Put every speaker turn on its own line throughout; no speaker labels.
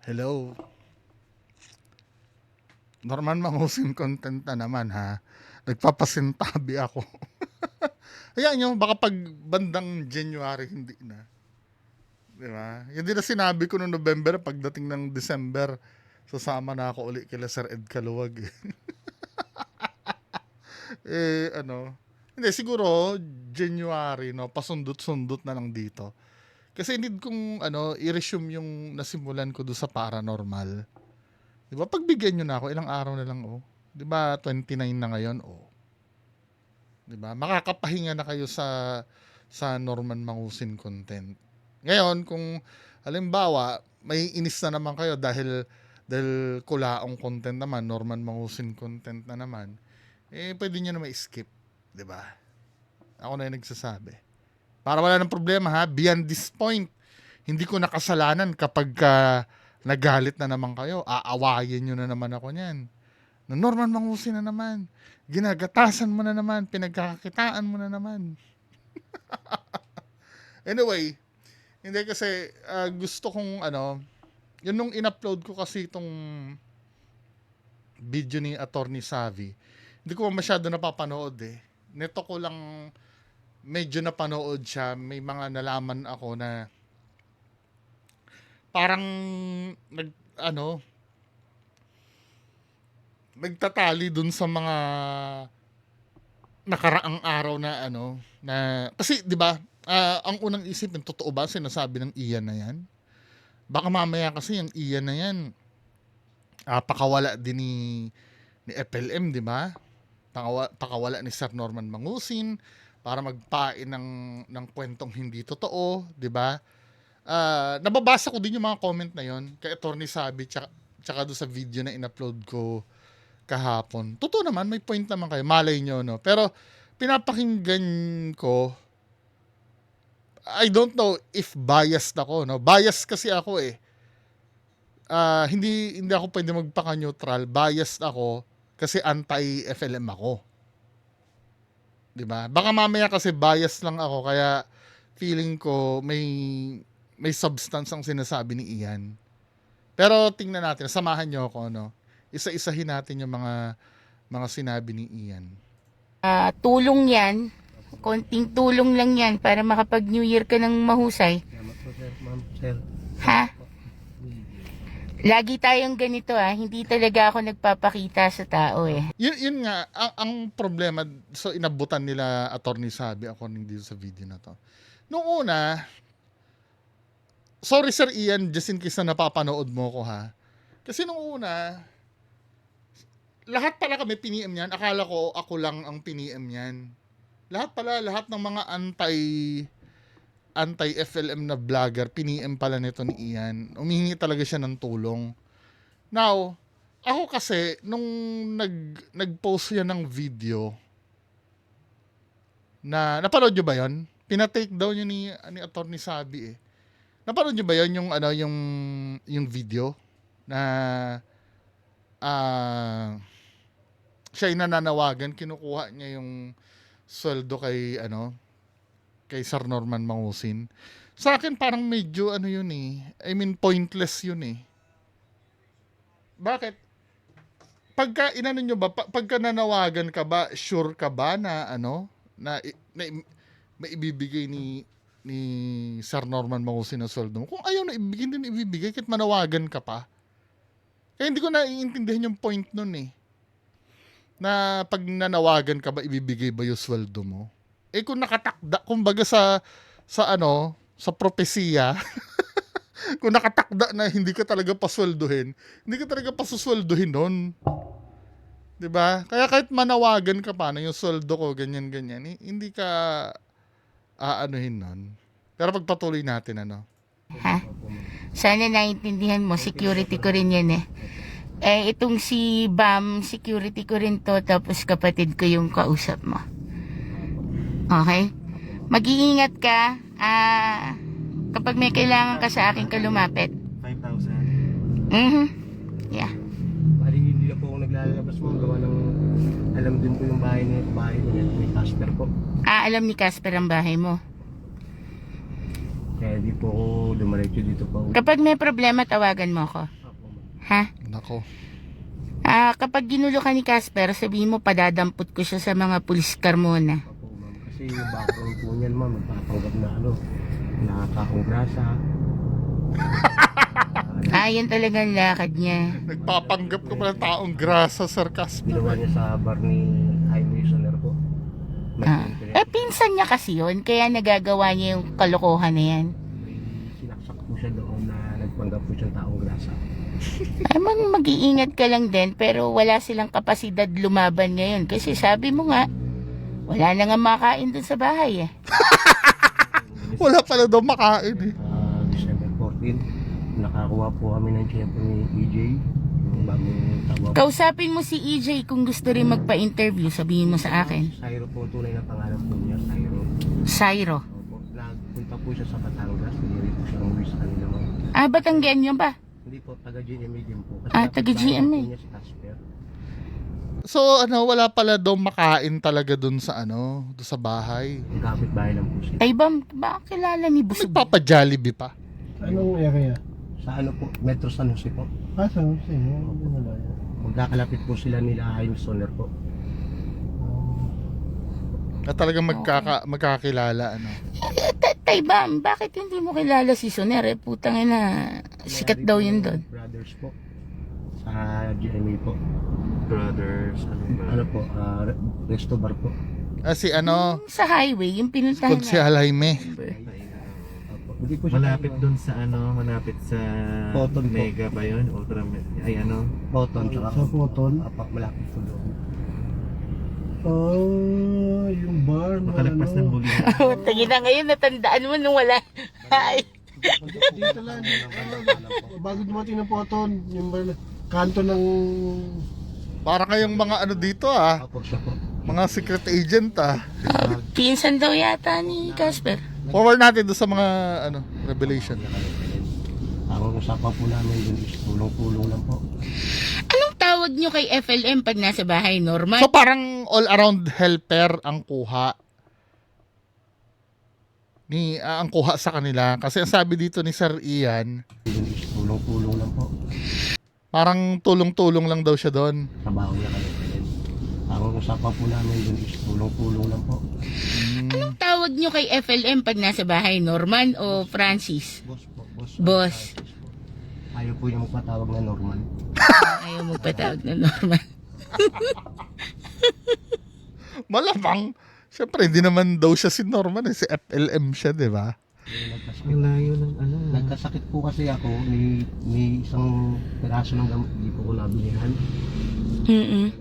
Hello. Norman Mangusin content na naman ha. Nagpapasintabi ako. Hayaan nyo, baka pag bandang January hindi na. Di ba? Yan din na sinabi ko noong November, pagdating ng December, sasama na ako uli kila Sir Ed Caluwag. Hindi, siguro, January, no, pasundot-sundot na lang dito. Kasi need kong, i-resume yung nasimulan ko doon sa paranormal. Di ba? Pagbigyan nyo na ako, ilang araw na lang, oh. Di ba, 29 na ngayon, oh. Di ba? Makakapahinga na kayo sa Norman Mangusin content. Ngayon, kung halimbawa, may inis na naman kayo dahil kulaong content naman, Norman Mangusin content na naman, pwede nyo na ma-skip. Di ba? Ako na yung nagsasabi. Para wala ng problema ha, beyond this point, hindi ko nakasalanan kapag nagalit na naman kayo, aawayin nyo na naman ako niyan. Na Norman Mangusin na naman, ginagatasan mo na naman, pinagkakakitaan mo na naman. Anyway, hindi kasi gusto kong yun nung in-upload ko kasi itong video ni Attorney Savvy, hindi ko masyado napapanood eh. Neto ko lang medyo napanood siya, may mga nalaman ako na parang nagtatali dun sa mga nakaraang araw na na kasi 'di ba, ang unang isipin, totoo ba sinasabi ng Ian na 'yan? Baka mamaya kasi yung Ian na 'yan pakawala din ni FLM, 'di ba? Pakawala ni Sir Norman Mangusin para magpain ng kwentong hindi totoo, 'di ba? Nababasa ko din yung mga comment na yon kay Attorney Sabi tsaka doon sa video na in-upload ko kahapon. Totoo naman, may point naman kayo, malay nyo, no? Pero pinapakinggan ko, I don't know if biased ako, no? Biased kasi ako eh. Hindi ako pwede magpaka-neutral. Biased ako kasi anti-FLM ako. 'Di ba? Baka mamaya kasi biased lang ako kaya feeling ko may substance ang sinasabi ni Ian. Pero tingnan natin, samahan niyo ako, no? Isa-isahin natin yung mga sinabi ni Ian.
Tulong yan. Konting tulong lang yan para makapag New Year ka ng mahusay.
Salamat po, sir. Ma'am, sir.
Ha? Lagi tayong ganito hindi talaga ako nagpapakita sa tao eh.
Yun nga, ang problema, so inabutan nila Attorney Sabi ako dito sa video na to. Noong una, sorry Sir Ian, just in case na napapanood mo ko ha. Kasi noong una, lahat pala kami piniem niyan. Akala ko ako lang ang piniem niyan. Lahat ng mga anti-FLM na vlogger, piniem pala nito ni Ian. Umihingi talaga siya ng tulong. Now, ako kasi, nung nag-post yan ng video, napanood nyo ba yun? Pina-take down yun ni Attorney Sabi eh. Napanood nyo ba yun yung video na siya yung nananawagan, kinukuha niya yung sweldo kay Sir Norman Mangusin. Sa akin parang medyo yun eh. I mean pointless yun eh. Bakit? Pagka nyo ba, pagka nanawagan ka ba, sure ka ba na na may ibibigay ni Sir Norman Mangusin na sweldo mo? Kung ayaw na ibigay, hindi na ibibigay kahit manawagan ka pa. Kaya hindi ko naiintindihan yung point nun eh. Na pag nanawagan ka ba, ibibigay ba yung sweldo mo? Kung nakatakda, kumbaga sa propesiya, kung nakatakda na hindi ka talaga pasweldohin, hindi ka talaga pasusweldohin nun. 'Di ba? Kaya kahit manawagan ka pa na yung sweldo ko, ganyan, hindi ka aanuhin nun. Pero pagpatuloy natin,
Ha? Sana naiintindihan mo, security ko rin yan eh. Itong si Bam, security ko rin to, tapos kapatid ko yung kausap mo. Okay? Mag-iingat ka. Kapag may kailangan ka sa akin ka lumapit.
5,000.
Yeah.
Bali, hindi na po ako naglalabas mo. Gawa ng alam din po yung bahay ko. May Casper po.
Alam ni Casper ang bahay mo.
Kaya Kaya di po ako dumiretso dito pa.
Kapag may problema, tawagan mo ako.
Opo, ma'am.
Ha?
Nako.
Kapag ginulo ka ni Casper, sabihin mo padadampot ko siya sa mga pulis car muna.
Opo, ma'am. Kasi yung background po niyan, ma'am, magpapanggap na nakakongrasa.
Yan talagang lakad niya.
Nagpapanggap ko pala taong grasa, Sir Casper.
Ginawa niya sa bar ni Jaime Soner po. May
Pinsan niya kasi yun, kaya nagagawa niya yung kalokohan na yan.
sinaksak po siya doon na nagpanggap po siyang taong grasa.
Mag-iingat ka lang din, pero wala silang kapasidad lumaban ngayon. Kasi sabi mo nga, wala na nga makain dun sa bahay eh.
Wala pala daw makain eh.
December 14, nakakuha po kami ng tiyempo ni EJ, yung bagong tawag.
Kausapin mo si EJ kung gusto rin magpa-interview, sabihin mo sa akin.
Cairo po, tunay na pangalan po niya, Cairo.
Sairo.
Opo, nagpunta po siya sa Batangas, hindi po siya umuwi sa kanila, ma'am.
Batanggen yun ba?
Hindi po, taga-GMA din po.
Taga-GMA.
Niya si Casper.
So wala pala daw makain talaga dun sa doon sa bahay.
Yung kapitbahay lang po siya.
Ay ba kilala ni Busog?
Nagpapa-Jollibee pa.
Anong area?
Sa po, Metro San Jose po.
Saan? Sino? Wala yan.
Magkakalapit po sila nila Jaime Soner po.
Na talagang magkakilala
Taybam, bakit hindi mo kilala si Soner eh? Putang ina, sikat daw yun doon.
Brothers po. Sa GMA po.
Brothers,
Ano po, resto bar po.
Si
Sa highway, yung pinuntahan
si Jaime.
Opo. Hindi po siya
malapit doon sa malapit sa
Cotton po.
Mega ba yun? Ultra, ay
Cotton, tsaka
Sa Cotton?
malapit po doon.
Yung bar na
makalagpas ng
ano.
muli.
Tagi na ngayon, natandaan mo nung wala. Ay.
Dito lang. Bago dumating ng Cotton, yung bar na kanto ng...
Para kayong mga dito
Opo, siya po.
mga secret agent
Pinsan daw yata ni Casper.
Forward natin doon sa mga revelation.
Ang usapan po namin doon is tulong-tulong lang po.
Anong tawag nyo kay FLM pag nasa bahay? Normal?
So parang all around helper ang kuha ang kuha sa kanila kasi ang sabi dito ni Sir Ian,
Doon is tulong-tulong lang po.
parang tulong-tulong lang daw siya doon.
Trabaho niya kami. Ang usapan po namin doon is tulong-tulong lang po.
Anong tawag nyo kay FLM pag nasa bahay? Norman o Francis?
Boss po, boss.
Boss.
Ayaw po niya magpatawag na normal.
Ayaw magpatawag na Norman.
Malamang, syempre hindi naman daw siya si Norman si FLM siya, di ba?
Ang layo ng
Nagkasakit po kasi ako ni isang piraso ng gamot, hindi po ko nabilihan.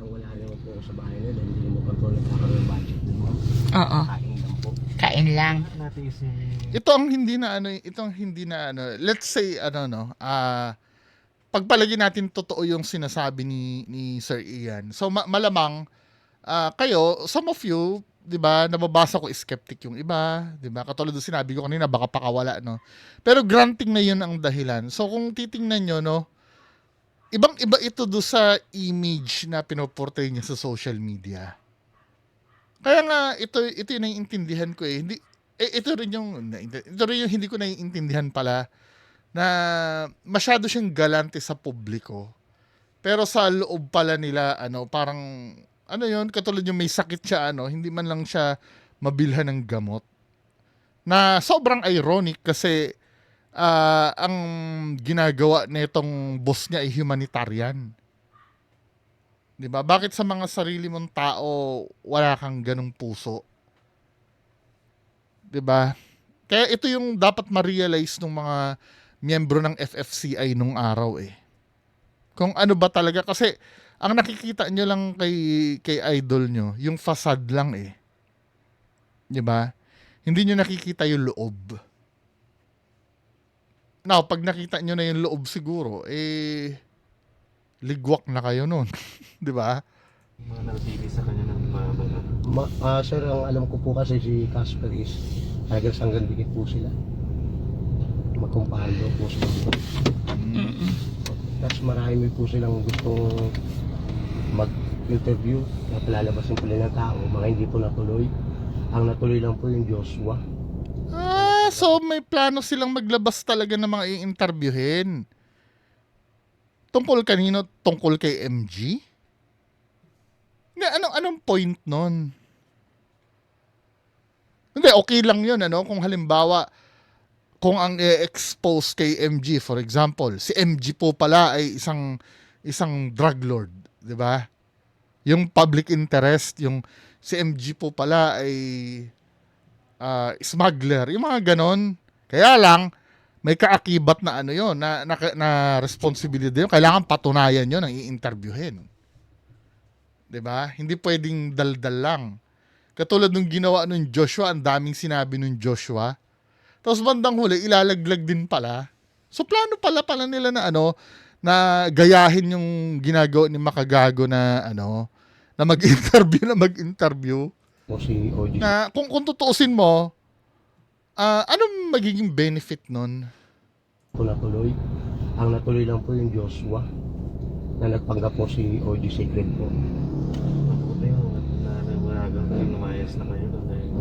Wala naman po ako sa bahay na dahil hindi mo control nagkakaroon ng budget din mo.
Oo.
Kain lang po.
Kain lang.
natin yung
Ito ang hindi na let's say pagpalagi natin totoo yung sinasabi ni Sir Ian. So malamang kayo, some of you, 'di ba, nababasa ko skeptic yung iba, 'di ba? Katulad ng sinabi ko kanina, baka pakawala, no. Pero granting na 'yun ang dahilan. So kung titingnan niyo, no, ibang-iba ito do sa image na pinoportray niya sa social media. Kaya nga ito yung naiintindihan ko eh. Ito rin yung hindi ko naiintindihan pala na masyado siyang galante sa publiko. Pero sa loob pala nila parang yun, katulad yung may sakit siya hindi man lang siya mabilhan ng gamot. Na sobrang ironic kasi ang ginagawa nitong boss niya ay humanitarian. 'Di ba? Bakit sa mga sarili mong tao wala kang ganung puso? 'Di ba? Kaya ito yung dapat ma-realize ng mga miyembro ng FFCI nung araw eh. Kung ano ba talaga kasi ang nakikita nyo lang kay idol nyo, yung facade lang eh. 'Di ba? Hindi nyo nakikita yung loob. Now, pag nakita nyo na yung loob siguro, ligwak na kayo nun. 'Di ba?
mga nagtili sa kanya ng mga
Sir, ang alam ko po kasi si Casper is talagang sanggang dikit po sila. Magkumpahal po sila. Tapos marami po silang gustong mag-interview na palalabasin po ng tao, mga hindi po natuloy. Ang natuloy lang po yung Joshua.
So, may plano silang maglabas talaga ng mga i-interviewin. Tungkol kanino? Tungkol kay MG? Hindi, anong point nun? Hindi, okay lang yun, ano? Kung halimbawa, kung ang i-expose kay MG, for example, si MG po pala ay isang drug lord, di ba? Yung public interest, yung si MG po pala ay smuggler, yung mga ganon. Kaya lang, may kaakibat na ano yun, na responsibility yun. Kailangan patunayan yun ang i-interviewin. Diba? Hindi pwedeng daldal lang. Katulad nung ginawa nung Joshua, ang daming sinabi nung Joshua. Tapos bandang huli, ilalaglag din pala. So plano pala nila na na gayahin yung ginagawa ni Makagago na na mag-interview.
O si OG
Na kung tutuusin mo, anong magiging benefit nun?
po natuloy. Ang natuloy lang po yung Joshua na nagpanggap po si OG Secret po.
Mabuti yung nanawagan kayo, lumayas na kayo.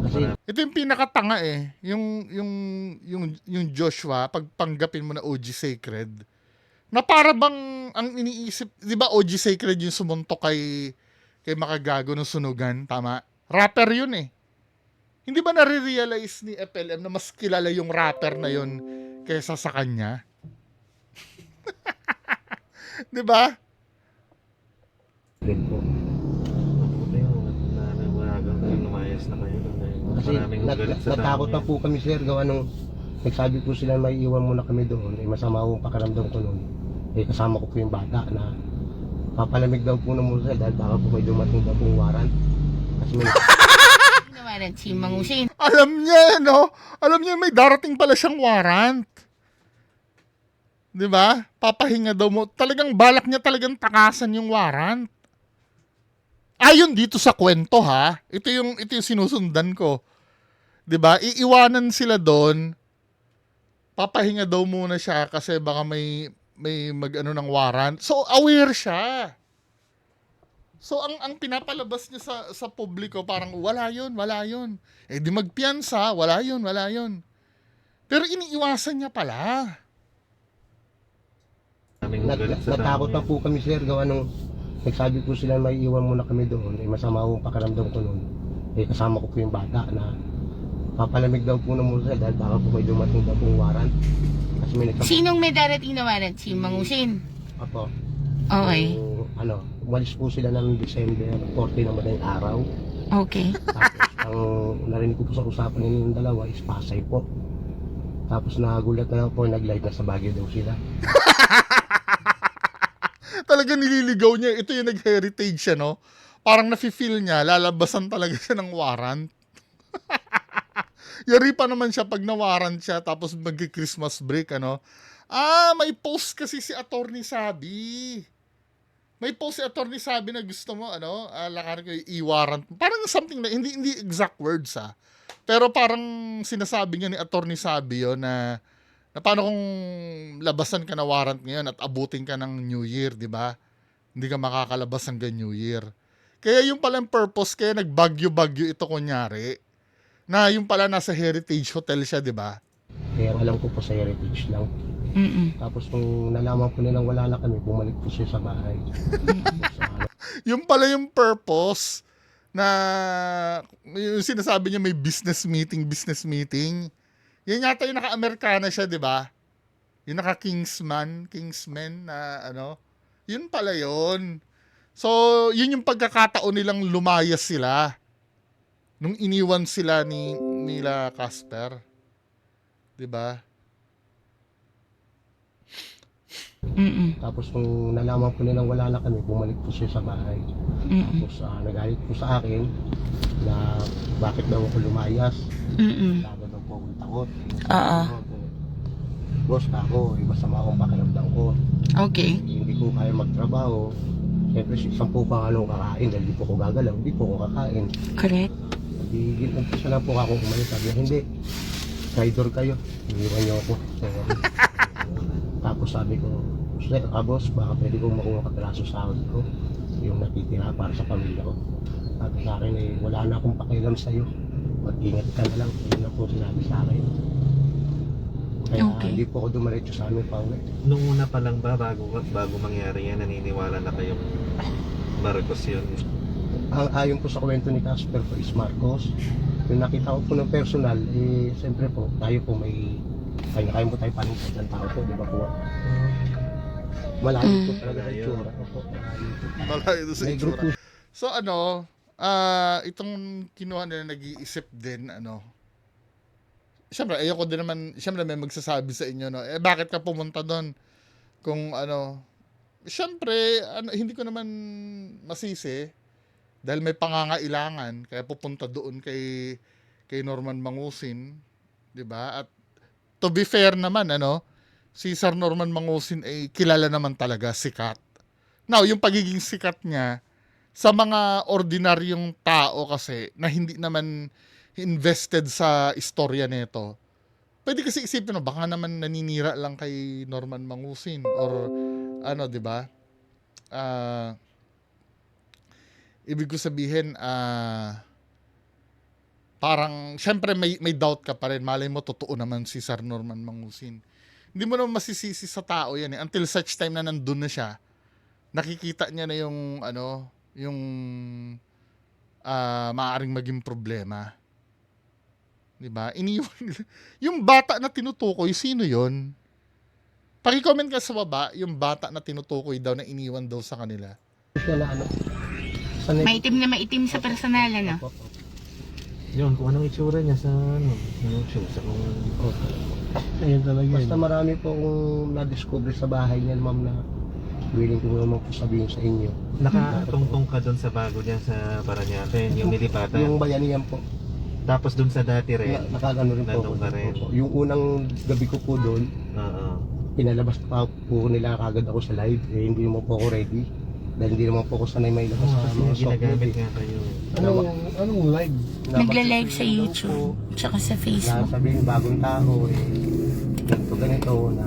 Kasi
Ito yung pinakatanga eh. Yung Joshua, pagpanggapin mo na OG Sacred, na para bang ang iniisip, di ba OG Sacred yung sumuntok kay Makagago ng sunugan, tama? Rapper yun eh. Hindi ba nare-realize ni FLM na mas kilala yung rapper na yun kaysa sa kanya? Di ba?
Secret po.
Mabuti yung nanawagan kayo, lumayas na kayo.
Kasi
Maraming galit sa
natakot
tao
na po kami sir, gawa nung nagsabi po sila may iwan muna kami doon, masama po pakaramdam ko noon. Kasama ko po yung bata na papalamig daw po na muna sila dahil baka po may dumating daw pong warrant. Kasi may
Nawaran si Mangusin.
Alam niya, no? Alam niya may darating pala siyang warrant. 'Di ba? Papahinga daw mo. Talagang balak niya talagang takasan yung warrant. Ayon dito sa kwento ha. Ito yung sinusundan ko. 'Di ba? Iiwanan sila doon. Papahinga daw muna siya kasi baka may ng warrant. So aware siya. So ang pinapalabas niya sa publiko parang wala yun. Eh di magpiyansa, wala yun. Pero iniiwasan niya pala.
Maraming galit sa tao.
natakot na po kami sir, gawa nung nagsabi po sila may iwan muna kami doon, masama po pakaramdam ko noon. Kasama ko po yung bata na papalamig daw po na muna sila dahil baka po may dumating daw pong warrant. Kasi may
Sinong may darating na waran? Si Mangusin.
Apo.
Okay.
Umalis po sila ng December 40 na madaling araw.
Okay.
Tapos ang narinig ko po sa usapan nilang dalawa is Pasay po. Tapos nagulat na lang po, nag-live na sa Baguio daw sila.
Talaga nililigaw niya. Ito yung nag-heritage siya, no? Parang nafe-feel niya, lalabasan talaga siya ng warrant. Yari pa naman siya pag na-warrant siya, tapos mag-Christmas break, may post kasi si Attorney Sabi. May post si Attorney Sabi na gusto mo, lakarin ko i-warrant. Parang something na, hindi exact words, Pero parang sinasabi niya ni Attorney Sabi yun na paano kung labasan ka na warrant ngayon at abutin ka ng New Year, di ba? Hindi ka makakalabas hanggang New Year. Kaya yung pala yung purpose, kaya nagbagyo-bagyo ito kunyari, na yung pala nasa Heritage Hotel siya, di ba?
Kaya ang alam ko po sa Heritage lang. Tapos nung nalaman po nilang wala na kami, bumalik po siya sa bahay.
Yung pala yung purpose na yung sinasabi niya may business meeting. Yan yata yung naka-Amerikana siya, di ba? Yung naka-Kingsman na yun pala yun. So, yun yung pagkakataon nilang lumayas sila nung iniwan sila nila Casper. Di ba?
Tapos nung nalaman po nilang wala na kami, bumalik po siya sa bahay. Tapos nagalit po sa akin na bakit daw ako lumayas. Lalo daw po akong takot.
Oo.
Boss, ako, masama akong pakiramdam ko.
Okay.
Hindi ko kaya magtrabaho. Siyempre, isang po pa anong kakain dahil di po ko gagalaw, hindi po ko kakain.
Correct.
Umpisa na po ako umalis. Sabi niya, hindi. Traidor kayo. Iniwan niyo ako. So, tapos sabi ko, boss, baka pwede kong makuha kapiraso sahod ko. Yung natitira para sa pamilya ko. Sabi sa akin, wala na akong pakialam sa'yo. Mag-ingat ka na lang. Yun na po sinabi sa akin. Kaya
Okay.
hindi po ako dumiretso sa amin pauwi.
Nung una pa lang ba, bago mangyari yan, naniniwala na kayong Marcos yun?
Ang ayon po sa kwento ni Casper po is Marcos. Yung nakita ko po ng personal, siyempre po, tayo po may kanya-kaya po tayo paningkad ng tao po, di ba po? Malayo po talaga sa itsura. Opo, malayo po.
Malayo doon sa
May group
itsura.
po.
So itong kinuha nila nag-iisip din, siyempre, ayoko din naman, siyempre may magsasabi sa inyo, no, bakit ka pumunta doon? Kung siyempre, hindi ko naman masisi, dahil may pangangailangan, kaya pupunta doon kay Norman Mangusin, di ba? At to be fair naman, si Sir Norman Mangusin ay kilala naman talaga, sikat. Now, yung pagiging sikat niya, sa mga ordinaryong tao kasi na hindi naman invested sa istorya nito, pwede kasi isipin baka naman naninira lang kay Norman Mangusin or di ba? Ibig ko sabihin parang syempre may doubt ka pa rin, malay mo totoo naman si Sir Norman Mangusin. Hindi mo naman masisisi sa tao yan until such time na nandun na siya, nakikita niya na yung yung maaaring maging problema. 'Di ba? Iniwan yung bata na tinutukoy, sino 'yon? Paki-comment ka sa baba, yung bata na tinutukoy daw na iniwan daw sa kanila.
Siya na sanay
Maitim na maitim sa personal,
po.
Yun, kung anong itsura niya sa show, sa kung...
Ayun talaga
Basta
yun.
marami po akong na-discover sa bahay niya, ma'am, na willing ko naman po sabihin sa inyo.
Nakatungtong ka doon sa bago niya sa Parañaque, yung nilipatan.
Yung bayanihan po,
Tapos doon sa dati rin.
nakagano rin po.
Nandun ka rin.
Opo. Yung unang gabi ko po doon,
Oo.
pinalabas pa po nila kagad ako sa live. Hindi naman po ako ready. Dahil hindi naman po ako sanay may labas sa
Kasi
mga soft
ginagamit
movie.
nga kayo.
Anong live?
Nagla-live sa YouTube, tsaka sa Facebook.
Sabihin bagong tao, ganito, na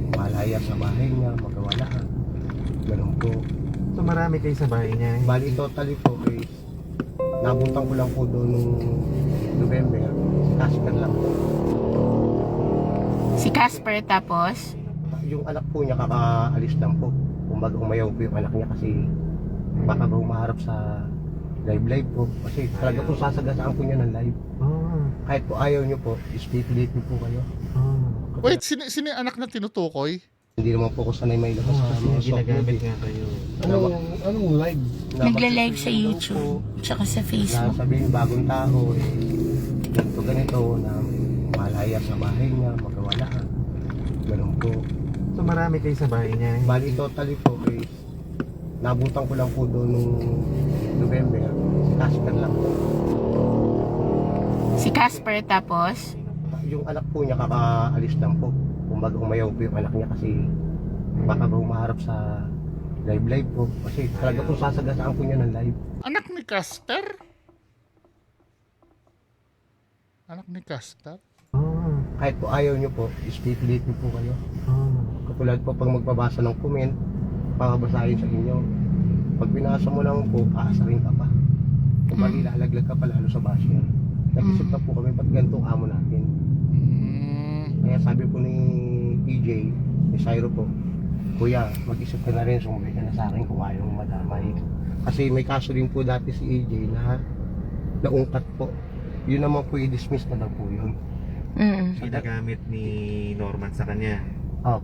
malaya sa bahay niya, magkawala ka. Ganun po.
So marami kayo sa bahay niya.
Bali totally po, nabuntang ko lang po doon nung November. Casper lang po.
Si Casper tapos,
Yung anak po niya kakaalis lang po. Kumbaga umayaw po yung anak niya kasi baka ba humaharap sa live po. Kasi talaga po sasagasaan po niya ng live. Kahit po ayaw niyo po, split po kayo.
Wait, sino yung anak na tinutukoy?
Hindi naman po ako sanay may labas sa
Kasi
mga soft
ginagamit
movie.
nga kayo.
Anong live?
nagla-live sa YouTube, tsaka sa Facebook.
Sabihin bagong tao, ganito, na malaya sa bahay niya, magkawala ka. Ganun po.
So marami kayo sa bahay niya.
Bali totally po, nabutan ko lang po doon nung November. Casper lang po.
Si Casper tapos,
Yung anak po niya kakaalis lang po. Kumbaga umayaw po yung anak niya kasi baka ba humaharap sa live po. Kasi talaga po sasagasaan po niya ng live.
Anak ni Casper? Anak ni Casper?
Kahit po ayaw niyo po, split po kayo. Katulad po pag magbabasa ng comment, pababasahin sa inyo. Pag binasa mo lang po, aasarin ka pa. Kung mali, lalaglag ka pa lalo sa basher. Nag-isip na po kami, ba't ganitong amo natin? Kaya sabi po ni EJ, ni Cyro po, Kuya, mag-isip ka na rin, sumabay ka na sa akin kung ayaw mong madamay. Kasi may kaso din po dati si EJ na naungkat po. Yun naman po i-dismiss na daw po yun.
Ginagamit ni Norman sa kanya.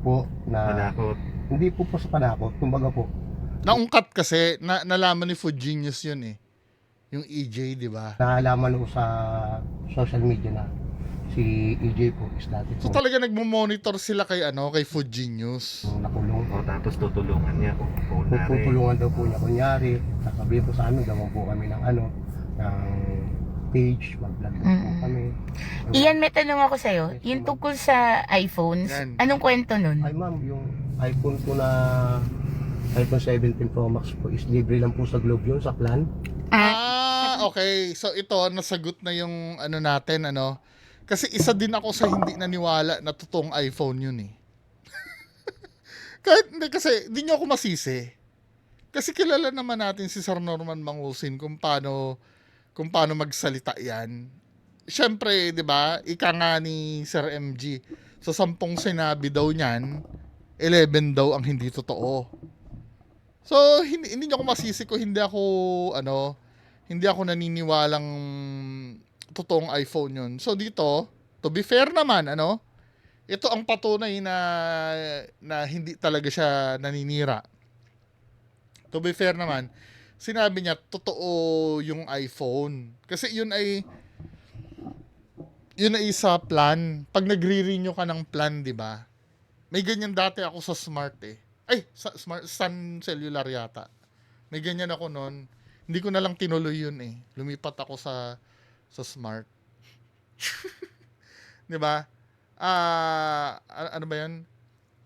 Po, na
Manakot.
hindi po sa panakot, kumbaga po,
Naungkat kasi, nalaman ni Food Genius yun Yung EJ, di ba?
naalaman ko sa social media na si EJ po is dati
So
po
talaga nagmo-monitor sila kay Food Genius.
nakulong.
O tapos tutulungan niya kung kunwari.
Tutulungan daw po niya kunyari, sasabihin po sa amin, gawin po kami ng ng page, mag-vlog po kami.
Iyan, may tanong ako sa'yo. Yung tungkol sa iPhones,
Yan.
anong kwento nun?
Ay ma'am, yung iPhone po na iPhone 17 Pro Max po is libre lang po sa Globe yun, sa plan.
Okay. So ito, nasagot na yung natin, Kasi isa din ako sa hindi naniwala na totoong iPhone yun Kahit hindi, kasi hindi nyo ako masisi. Kasi kilala naman natin si Sir Norman Mangusin kung paano magsalita yan. Siyempre, di ba, ika nga ni Sir MG, Sa 10 sinabi daw niyan, 11 daw ang hindi totoo. So, hindi niyo ako masisi ko, hindi ako naniniwalang totoong iPhone yun. So, dito, to be fair naman, ito ang patunay na hindi talaga siya naninira. To be fair naman, sinabi niya, totoo yung iPhone. Kasi yun ay sa plan. Pag nagre-renew ka ng plan, di ba? May ganyan dati ako sa Smart eh. Ay, sa Smart, Sun Cellular yata. May ganyan ako noon. Hindi ko na lang tinuloy yun eh. Lumipat ako sa Smart. 'Di ba? Ano ba 'yan?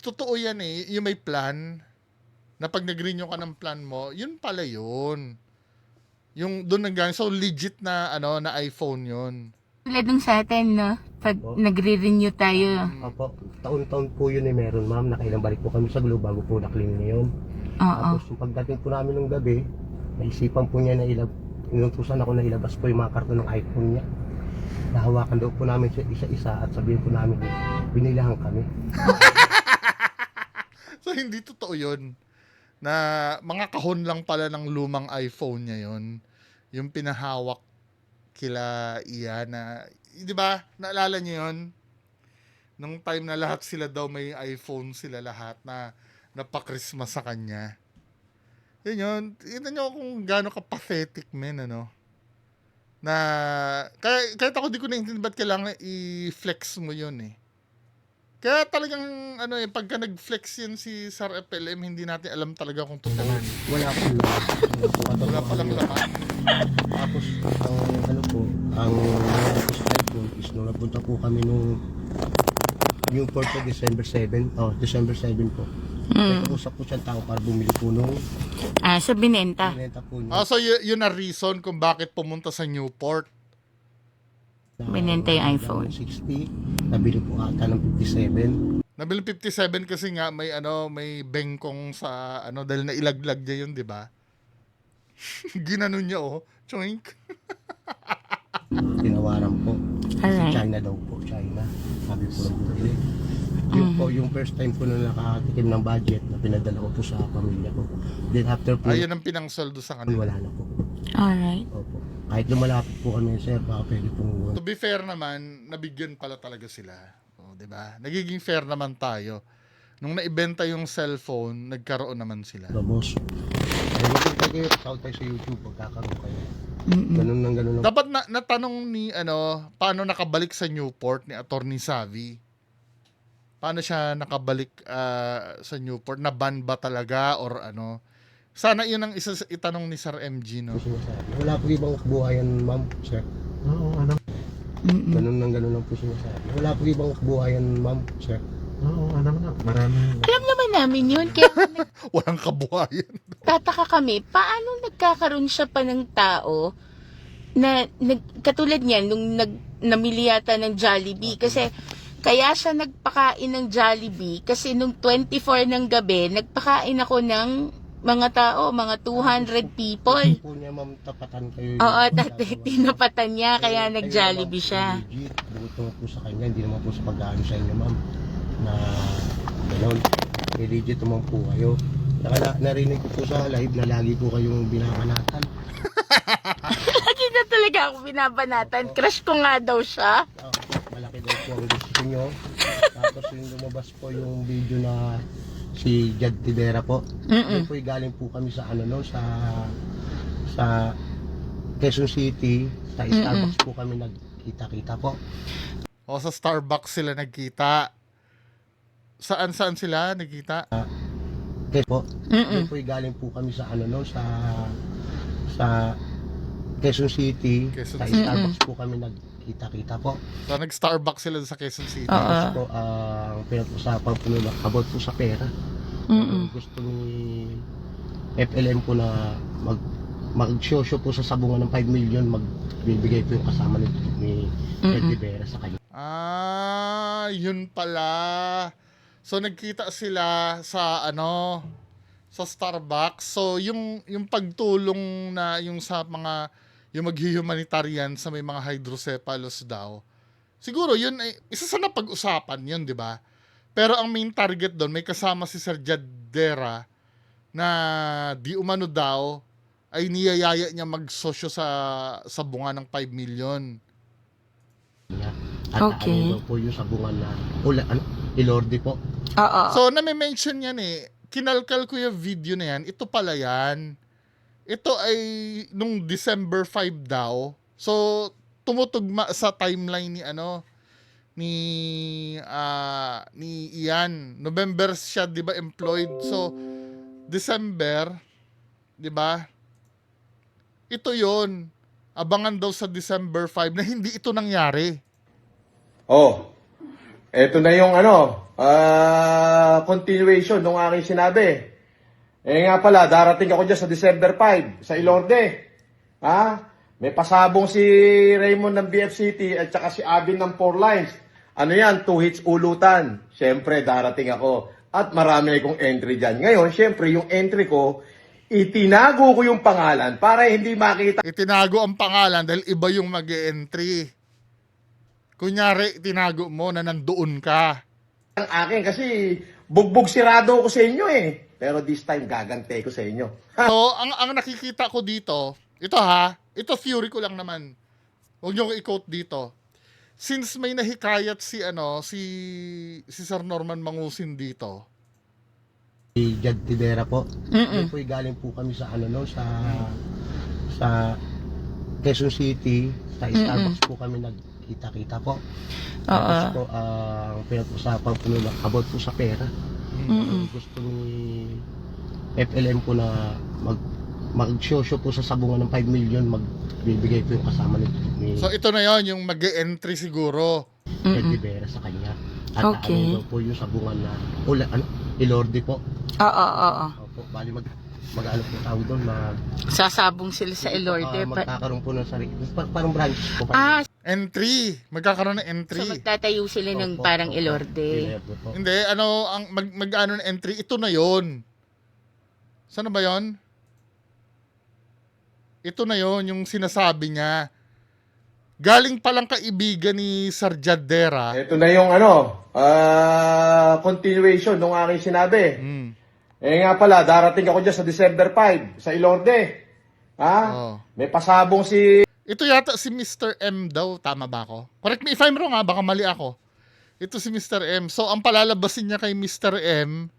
Totoo 'yan eh, yung may plan na pag nag-renew ka ng plan mo, yun pala yun. Yung doon nanggaling, so legit na na iPhone yun.
Tulad nung sa atin, no? Pag
Opo.
nagre-renew tayo.
Opo, taon-taon po yun meron ma'am. Nakailang balik po kami sa Globe bago po na-clean niya yun.
Oo.
Tapos yung pagdating po namin ng gabi, naisipan po niya na inutusan ako na ilabas po yung mga karton ng iPhone niya. Nahawakan daw po namin siya isa-isa at sabihin po namin, binilahan kami.
So hindi totoo yun. Na mga kahon lang pala ng lumang iPhone niya yun. Yung pinahawak kila Ian na, di ba? Naalala niyo yun? Nung time na lahat sila daw may iPhone sila lahat na napa-Christmas sa kanya. Yun yun. Tignan nyo kung gaano ka-pathetic, men, Na, kahit ako di ko naintindihan ba't kailangan i-flex mo yun eh. Kaya talagang, pagka nag-flex yun si Sir FLM, hindi natin alam talaga kung totoo.
Wala po lang.
Wala palang laman.
Tapos, ang style po is nung napunta po kami nung Newport po December 7 po. May kausap po siyang tao para bumili po nung
Sa binenta.
binenta po niya.
So yun na reason kung bakit pumunta sa Newport.
Binenta yung iPhone.
60, nabili po ata ng 57.
Nabili 57 kasi nga may bengkong sa dahil nailaglag niya yun, 'di ba? Ginanon niya choink.
Tinawaran po. Kasi
Alright.
China daw po, China. Sabi po ng bumili. Yun po, yung first time po na nakatikim ng budget na pinadala ko po sa pamilya ko. Then after po,
Ayun ang pinangsoldo sa kanila.
wala na po.
Alright.
Opo. Kahit lumalapit po kami, sir, baka pwede pong
To be fair naman, nabigyan pala talaga sila. 'Di ba? Nagiging fair naman tayo. Nung naibenta yung cellphone, nagkaroon naman sila.
boss. Ay, magpunta kayo, tawag tayo sa YouTube, pagkakaroon kayo. Ganun lang.
Dapat natanong ni paano nakabalik sa Newport ni Attorney Savvy? Paano siya nakabalik sa Newport? Na-ban ba talaga or ano? Sana yun ang itanong ni Sir MG, no?
Sinasabi. Wala po ibang buhayan, ma'am, sir.
Oo, ano?
Ganun lang po sinasabi. Wala po ibang buhayan, ma'am, sir.
Oo, ano na. Marami.
Alam naman namin yun. Kaya
Walang kabuhayan.
tataka kami, paano nagkakaroon siya pa ng tao na katulad niyan nung namili yata ng Jollibee kasi kaya siya nagpakain ng Jollibee kasi nung 24 ng gabi nagpakain ako ng mga tao, mga 200 people.
Po niya, ma'am, tapatan kayo.
Oo, tinapatan niya kaya
Kayo,
nag-Jollibee
ma'am,
siya.
legit. Bukod naman po sa kanya, hindi naman po sa pag-aano sa inyo, ma'am. Na, gano'n. Legit naman po kayo. Narinig ko po sa live na lagi po kayong binabanatan.
Lagi na talaga ako binabanatan. Crush ko nga daw siya.
Malaki daw po ang gusto nyo. Tapos yung lumabas po yung video na si Jad Tibera po. Yun po galing po kami sa sa Quezon City. Sa Starbucks po kami nagkita-kita po.
O sa Starbucks sila nagkita. Saan sila nagkita?
Po. Yun po galing po kami sa sa Quezon City.
Quezon
Sa
City.
Starbucks po kami nagkita-kita po.
So nag-Starbucks sila sa Quezon City.
Oo.
Tapos po, ang pinag-usapan po nila, about po sa pera. Gusto ni FLM po na mag-show po sa sabungan ng 5 million, magbibigay po yung kasama ni Ed Rivera sa kanya.
Yun pala. So nagkita sila sa sa Starbucks. So yung pagtulong na yung sa mga yung maghi-humanitarian sa may mga hydrocephalus daw. siguro yun ay isa sa napag-usapan yun, di ba? Pero ang main target doon, may kasama si Sir Jadera na di umano daw ay niyayaya niya magsosyo sa bunga ng 5 million.
At
Okay.
ano daw po yung sabungan na Ilorde po.
Oo.
So, nami-mention yan eh. Kinalkal ko yung video na yan. Ito pala yan. Ito ay nung December 5 daw. So, tumutugma sa timeline ni Ian. November siya, 'di ba, employed. So, December, 'di ba? Ito 'yon. Abangan daw sa December 5 na hindi ito nangyari.
Oh, eto na yung continuation nung aking sinabi. Eh nga pala, darating ako dyan sa December 5, sa Ilorde. Ha? May pasabong si Raymond ng BF City at saka si Abin ng 4 Lines. Ano yan? 2 hits ulutan. Siyempre, darating ako. At marami akong entry dyan. Ngayon, siyempre, yung entry ko, itinago ko yung pangalan para hindi makita
Itinago ang pangalan dahil iba yung mag-e-entry. Kunyari, tinago mo na nandoon ka.
ang akin kasi bugbog sirado ko sa inyo eh. Pero this time, gagante ko sa inyo.
So, ang nakikita ko dito, ito theory ko lang naman. Huwag niyo i-quote dito. Since may nahikayat si Sir Norman Mangusin dito.
Si Jad Tibera po.
Mm-mm.
Yun po galing po kami sa sa Quezon City, sa Starbucks po kami nagkita-kita po. Tapos po ang pinag-usapan po nila about po sa pera. Gusto ni FLM po na mag-show po sa sabungan ng 5 million, magbibigay po yung kasama ni
So, ito na yon yung mag-e-entry siguro.
Jad Tibera sa kanya. At
Okay.
ano daw po yung sabungan na Ilorde po.
Oo.
Opo, bali mag-ano po tawag doon,
Sasabong sila sa Ilorde.
magkakaroon po ng sarili. Parang branch po.
Entry. Magkakaroon ng entry.
So magtatayo sila ng
Opo,
parang
opo.
Ilorde.
Ilorde po.
Hindi, mag-ano ng entry, ito na yon. Saan na ba yon? Ito na yon yung sinasabi niya. Galing palang kaibigan ni Sir Jadera.
Ito na yung continuation nung aking sinabi. Eh nga pala, darating ako dyan sa December 5, sa Ilorde. Ha?
Oh.
May pasabong si
Ito yata si Mr. M daw. Tama ba ako? Correct me if I'm wrong baka mali ako. Ito si Mr. M. So, ang palalabasin niya kay Mr. M,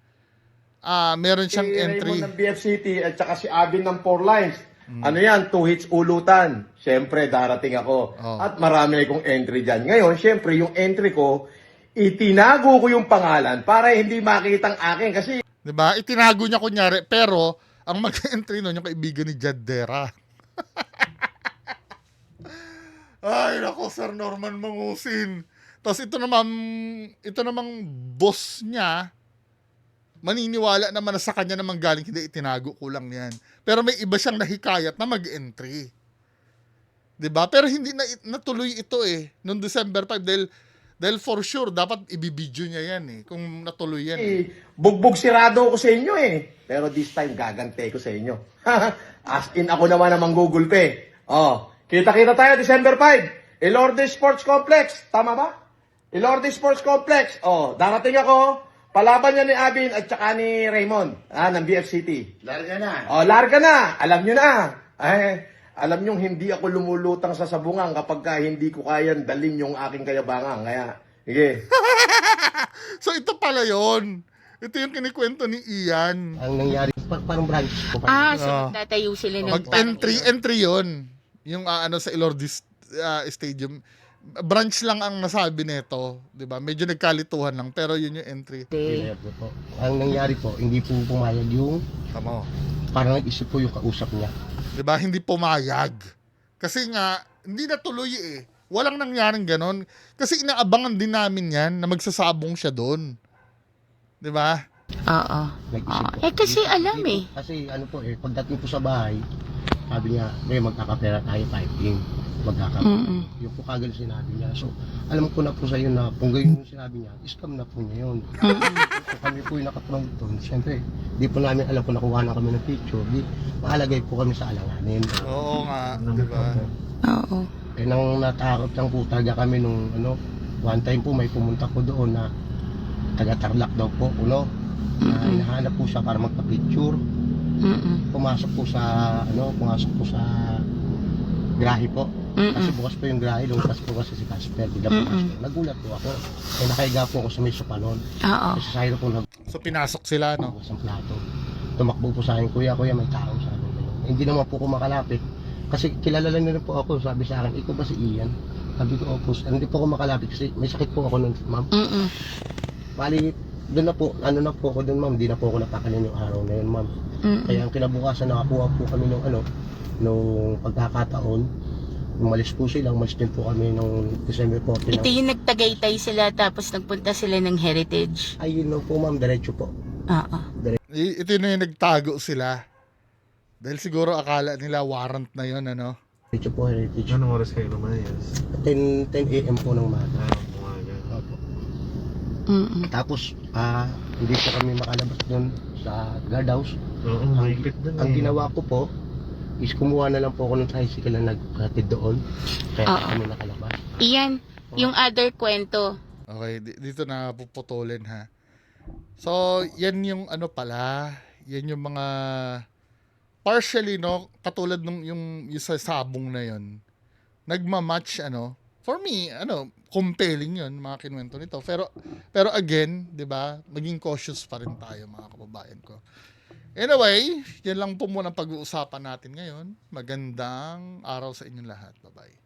meron siyang entry.
Raymond ng BF City at saka si Abin ng 4 Lines. Ano yan? 2 hits ulutan. Siyempre, darating ako.
Oh.
At marami akong entry dyan. Ngayon, siyempre, yung entry ko, itinago ko yung pangalan para hindi makitang akin. Kasi
'Di ba? Itinago niya kunyari, pero ang mag-entry nun yung kaibigan ni Jadera. Ay, nako, Sir Norman Mangusin. Tapos ito namang boss niya, maniniwala naman na sa kanya naman galing, hindi, itinago ko lang yan. Pero may iba siyang nahikayat na mag-entry. 'Di ba? Pero hindi natuloy ito noong December 5 dahil for sure dapat ibibidyo niya yan kung natuloy yan.
bugbog sirado ko sa inyo eh. Pero this time, gagante ko sa inyo. As in, ako naman ang manggugulpe. Oh, kita-kita tayo December 5. Ilorde Sports Complex. Tama ba? Ilorde Sports Complex. Oh, darating ako. Palaban niya ni Abin at saka ni Raymond ng BF City.
Larga na.
Oh, larga na. Alam nyo na. Alam nyo, hindi ako lumulutang sa sabungan kapag hindi ko kayang dalhin yung aking kayabangan. Kaya, sige.
So ito pala yon. Ito yung kinikwento ni Ian.
Ang nangyari, parang branch po.
So magtatayo sila ng parang
Entry yon. Yung sa Ilorde Stadium. Branch lang ang nasabi nito, 'di ba? Medyo nagkalituhan lang pero yun yung entry.
Ilorde.
Ilorde po. Ang nangyari po, hindi po pumayag yung
Tama.
parang nag-isip po yung kausap niya.
'Di ba? Hindi pumayag. Kasi nga hindi natuloy Walang nangyaring ganon. Kasi inaabangan din namin 'yan na magsasabong siya doon. 'Di ba?
Oo.
Nag-isip po.
Kasi alam
Kasi ano po pagdating po sa bahay, sabi niya, may magkakapera tayo typing. Yung po kagad sinabi niya. So, alam ko na po sa iyo na kung gayon yung sinabi niya, scam na po niya yun. So, kami po yung nakaprong doon. Siyempre, di po namin alam kung nakuha na kami ng picture. Di, makalagay po kami sa alanganin.
Oo nga, 'di ba?
Oo.
Eh nang natakot lang po talaga kami nung ano, one time po may pumunta po doon na taga Tarlac daw po, na hinahanap po siya para magpa-picture. Pumasok po sa grahe po. Kasi bukas po yung grahe, lumabas po kasi si Casper, bigla po Casper. Nagulat po ako. Eh nakahiga po ako sa may sopanon.
Oo.
Kasi sa hilo po
So pinasok sila, no?
sa plato. Tumakbo po sa akin, kuya, may tao sa akin. Hindi naman po ko makalapit. Kasi kilala lang nila po ako, sabi sa akin, ikaw ba si Ian? Sabi ko, opo. Hindi po ako makalapit kasi may sakit po ako nun, ma'am. Bali, doon na po, ano na po ako doon, ma'am. Hindi na po ako napakanin yung araw na yun, ma'am. Kaya ang kinabukasan, nakakuha po kami nung pagkakataon. Umalis po sila, umalis din po kami nung December 14.
Ito yung nagtagaytay sila tapos nagpunta sila ng Heritage.
Ayun lang po, ma'am, diretso po.
Oo.
Ito na yung nagtago sila. Dahil siguro akala nila warrant na yon, ano?
Diretso po, Heritage.
Anong oras kayo lumayas?
10 AM po ng umaga.
Umaga.
Opo. Tapos, hindi po kami makalabas doon sa guardhouse.
Oo, mahigpit doon
Ang ginawa ko po, is kumuha na lang po ako ng tricycle na naghatid doon. Kaya kami nakalabas.
Iyan, yung other kwento.
Okay, dito na puputulin, ha. So, yan yung ano pala, yan yung mga partially, no, katulad nung yung sa sabong na yon. Nagma-match, ano, for me, ano, compelling yun, mga kinuwento nito. Pero again, 'di ba, maging cautious pa rin tayo, mga kababayan ko. Anyway, yan lang po muna pag-uusapan natin ngayon. Magandang araw sa inyong lahat. Bye-bye.